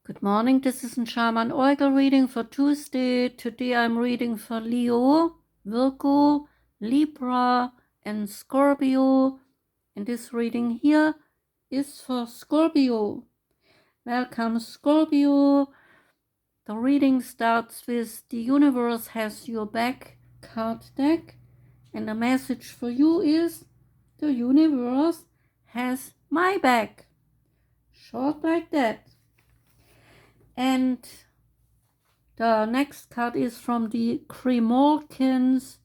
Good morning, this is a Shaman Oracle reading for Tuesday. Today I'm reading for Leo, Virgo, Libra and Scorpio. And this reading here is for Scorpio. Welcome, Scorpio. The reading starts with "The universe has your back" card deck. And the message for you is "The universe has my back." Short like that. And the next card is from the Grimalkin's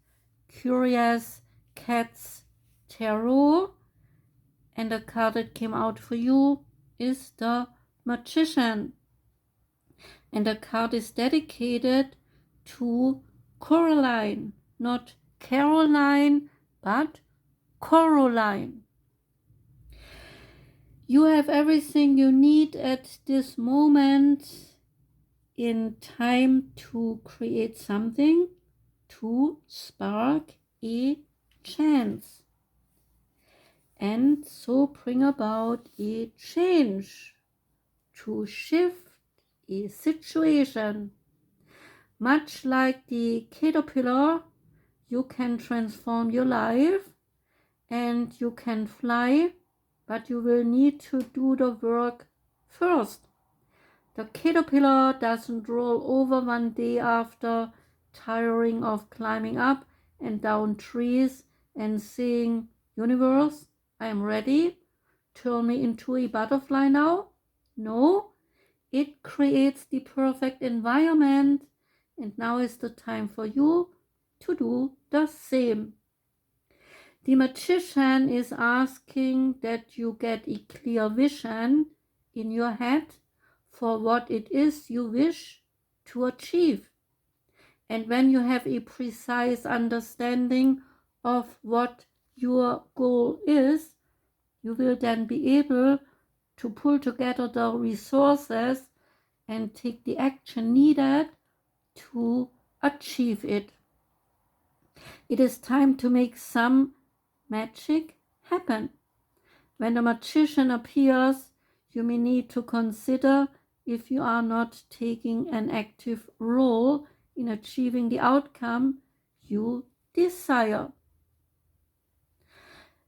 Curious Cats Tarot. And the card that came out for you is the Magician. And the card is dedicated to Coraline. Not Caroline, but Coraline. You have everything you need at this moment in time to create something, to spark a chance, and so bring about a change, to shift a situation. Much like the caterpillar, you can transform your life and you can fly, but you will need to do the work first. The caterpillar doesn't roll over one day after tiring of climbing up and down trees and saying, "Universe, I am ready. Turn me into a butterfly now." No, it creates the perfect environment, and now is the time for you to do the same. The magician is asking that you get a clear vision in your head for what it is you wish to achieve. And when you have a precise understanding of what your goal is, you will then be able to pull together the resources and take the action needed to achieve it. It is time to make some magic happen. When the magician appears, you may need to consider if you are not taking an active role in achieving the outcome you desire.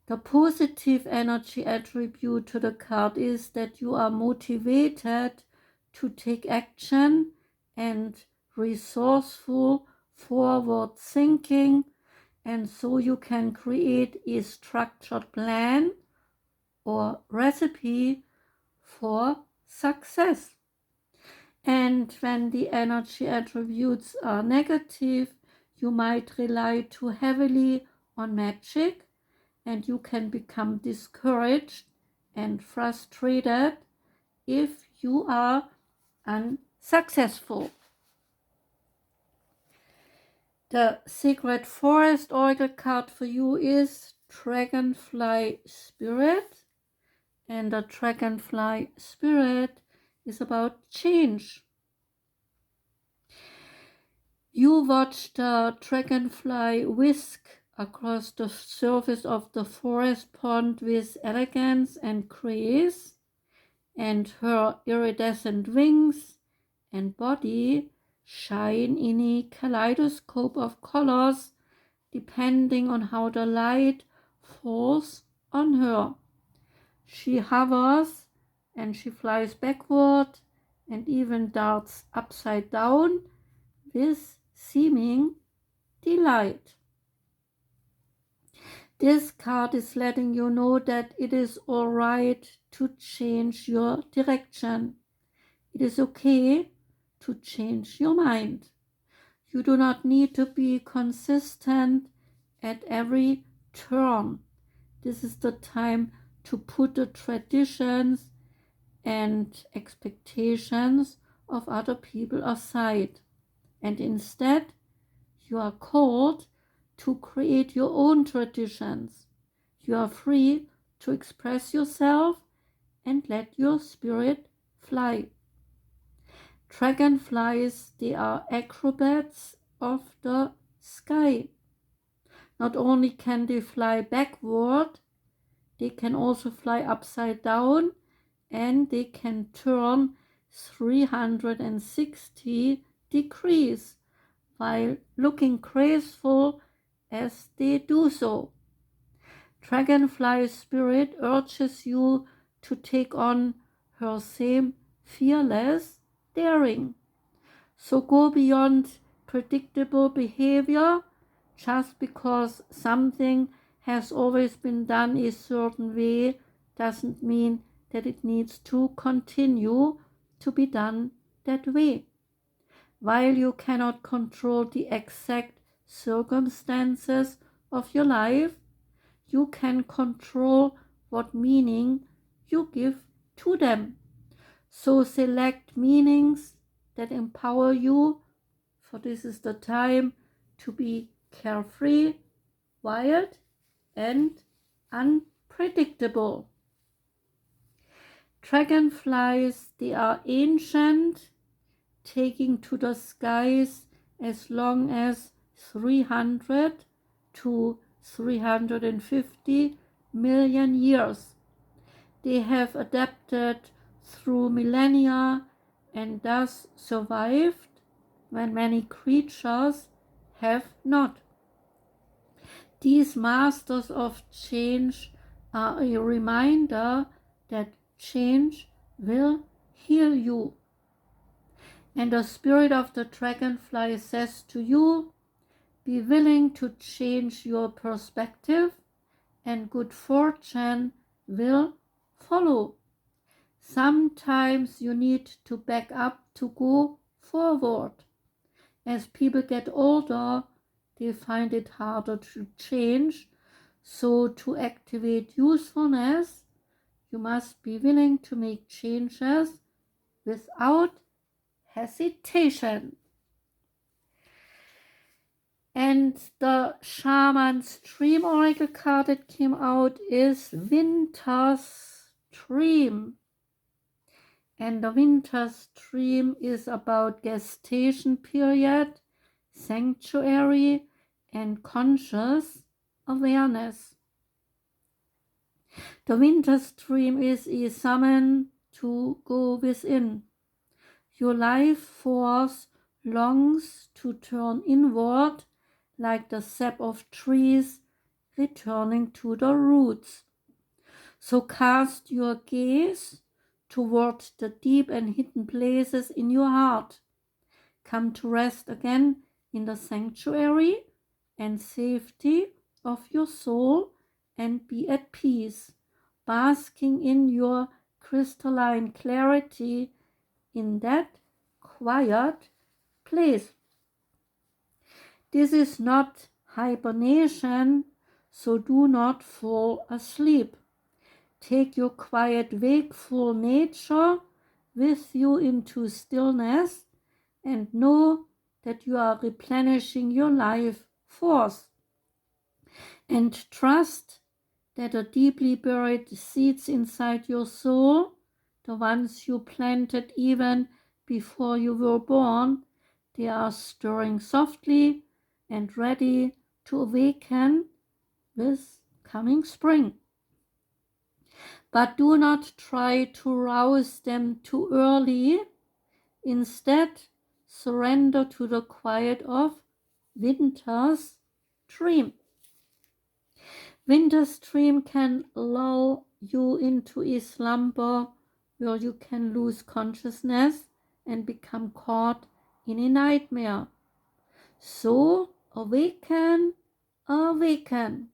The positive energy attribute to the card is that you are motivated to take action and resourceful, forward thinking, and so you can create a structured plan or recipe for success. And when the energy attributes are negative, you might rely too heavily on magic, and you can become discouraged and frustrated if you are unsuccessful. The Sacred Forest Oracle card for you is Dragonfly Spirit. And the Dragonfly Spirit is about change. You watch the dragonfly whisk across the surface of the forest pond with elegance and grace, and her iridescent wings and body shine in a kaleidoscope of colors depending on how the light falls on her. She hovers and she flies backward and even darts upside down with seeming delight. This card is letting you know that it is all right to change your direction. It is okay to change your mind. You do not need to be consistent at every turn. This is the time to put the traditions and expectations of other people aside. And instead, you are called to create your own traditions. You are free to express yourself and let your spirit fly. Dragonflies, they are acrobats of the sky. Not only can they fly backward, they can also fly upside down, and they can turn 360 degrees while looking graceful as they do so. Dragonfly spirit urges you to take on her same fearless daring. So go beyond predictable behavior. Just because something has always been done a certain way doesn't mean that it needs to continue to be done that way. While you cannot control the exact circumstances of your life, you can control what meaning you give to them. So select meanings that empower you, for this is the time to be carefree, wild, and unpredictable. Dragonflies, they are ancient, taking to the skies as long as 300 to 350 million years. They have adapted through millennia and thus survived when many creatures have not. These masters of change are a reminder that change will heal you. And the spirit of the dragonfly says to you, be willing to change your perspective and good fortune will follow. Sometimes you need to back up to go forward. As people get older, they find it harder to change. So to activate usefulness, you must be willing to make changes without hesitation. And the Shaman's Dream Oracle card that came out is Winter's Dream. And the Winter's Dream is about gestation period, sanctuary, and conscious awareness. The Winter's Dream is a summon to go within. Your life force longs to turn inward like the sap of trees returning to the roots. So cast your gaze toward the deep and hidden places in your heart. Come to rest again in the sanctuary and safety of your soul and be at peace, basking in your crystalline clarity in that quiet place. This is not hibernation, so do not fall asleep. Take your quiet, wakeful nature with you into stillness and know that you are replenishing your life force. And trust that the deeply buried seeds inside your soul, the ones you planted even before you were born, they are stirring softly and ready to awaken with coming spring. But do not try to rouse them too early. Instead, surrender to the quiet of Winter's Dream. Winter's Dream can lull you into a slumber where you can lose consciousness and become caught in a nightmare. So awaken, awaken.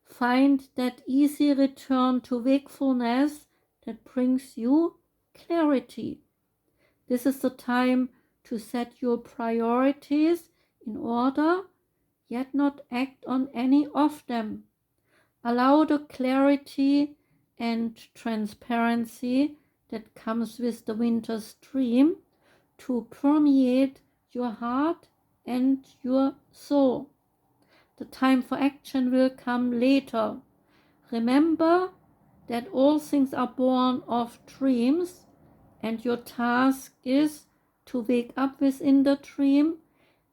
Find that easy return to wakefulness that brings you clarity. This is the time to set your priorities in order, yet not act on any of them. Allow the clarity and transparency that comes with the Winter's Dream to permeate your heart and your soul. The time for action will come later. Remember that all things are born of dreams, and your task is to wake up within the dream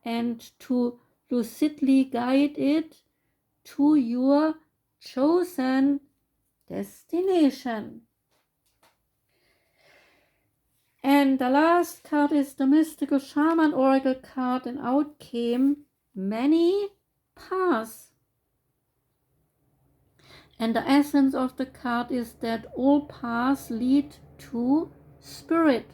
and to lucidly guide it to your chosen destination. And the last card is the Mystical Shaman Oracle card, and out came many paths. And the essence of the card is that all paths lead to spirit.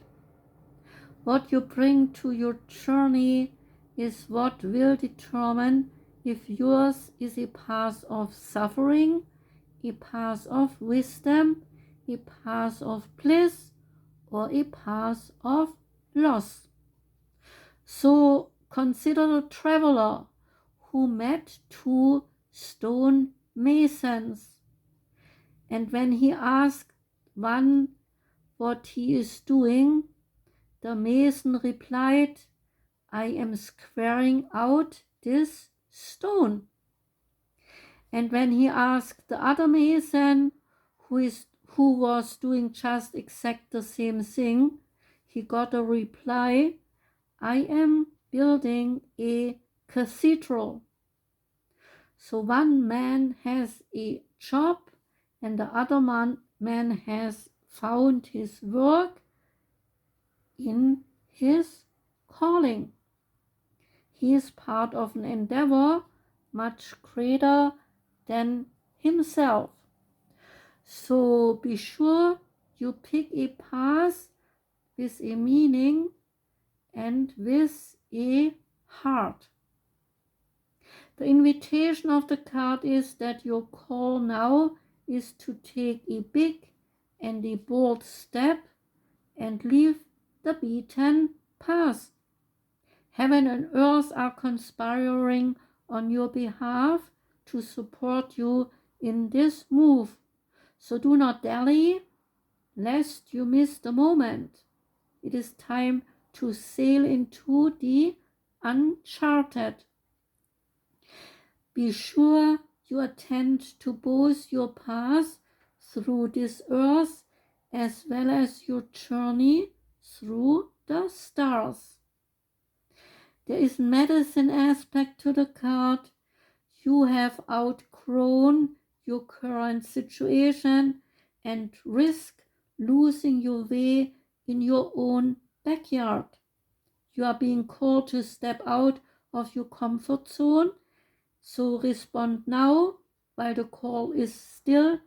What you bring to your journey is what will determine if yours is a path of suffering, a path of wisdom, a path of bliss, or a path of loss. So consider the traveler who met two stone masons, and when he asked one what he is doing, the mason replied, "I am squaring out this stone." And when he asked the other mason, who was doing just exact the same thing, he got a reply, "I am building a cathedral." So one man has a job and the other man has found his work in his calling. He is part of an endeavor much greater than himself. So be sure you pick a path with a meaning and with a heart. The invitation of the card is that your call now is to take a big and a bold step and leave the beaten path. Heaven and earth are conspiring on your behalf to support you in this move. So do not dally, lest you miss the moment. It is time to sail into the uncharted. Be sure you attend to both your path through this earth as well as your journey through the stars. There is medicine aspect to the card. You have outgrown your current situation and risk losing your way in your own backyard. You are being called to step out of your comfort zone, so respond now while the call is still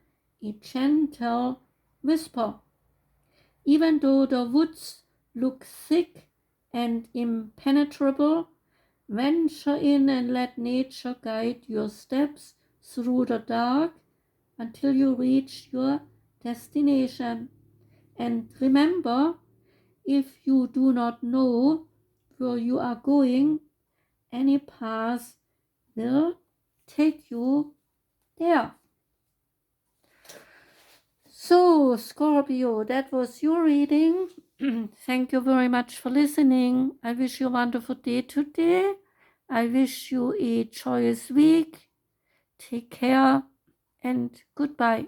a gentle whisper. Even though the woods look thick and impenetrable, venture in and let nature guide your steps through the dark until you reach your destination. And remember, if you do not know where you are going, any path will take you there. So, Scorpio, that was your reading. Thank you very much for listening. I wish you a wonderful day today. I wish you a joyous week. Take care and goodbye.